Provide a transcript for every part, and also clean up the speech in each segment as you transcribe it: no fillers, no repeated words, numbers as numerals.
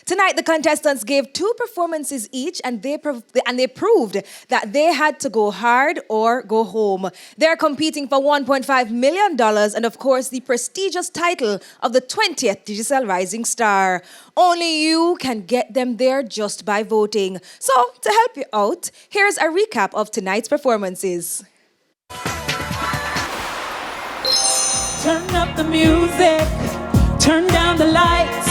Tonight, the contestants gave 2 performances each, and they proved that they had to go hard or go home. They're competing for $1.5 million and, of course, the prestigious title of the 20th Digicel Rising Star. Only you can get them there just by voting. So, to help you out, here's a recap of tonight's performances. Turn up the music, turn down the lights.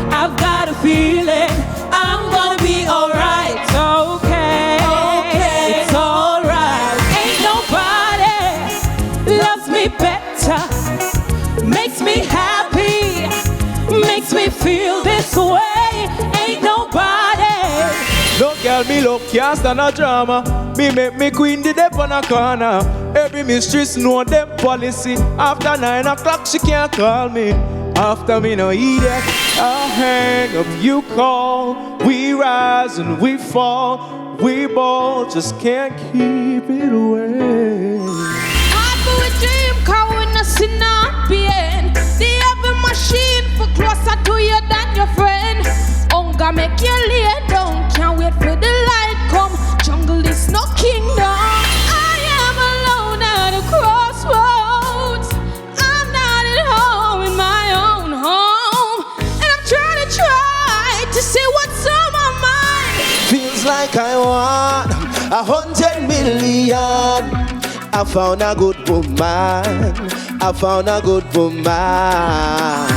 I've got a feeling I'm gonna be alright. Okay, it's alright. Ain't nobody loves me better, makes me happy, makes me feel this way. Ain't nobody. Look, girl, me look, can't stand a drama. Me make me queen the dep on a corner. Every mistress know them policy. After 9 o'clock she can't call me. After me no eat it, I hang up, you call. We rise and we fall. We both just can't keep it away. I do a dream, cause we no see no pain. The heavy machine for closer to you than your friend. Hunger make you lay down, can't wait for the light come. Jungle is no kingdom. I am alone at a crossroads. I'm not at home in my own home, and I'm trying to see what's on my mind. Feels like I want 100 million. I found a good woman. I found a good woman.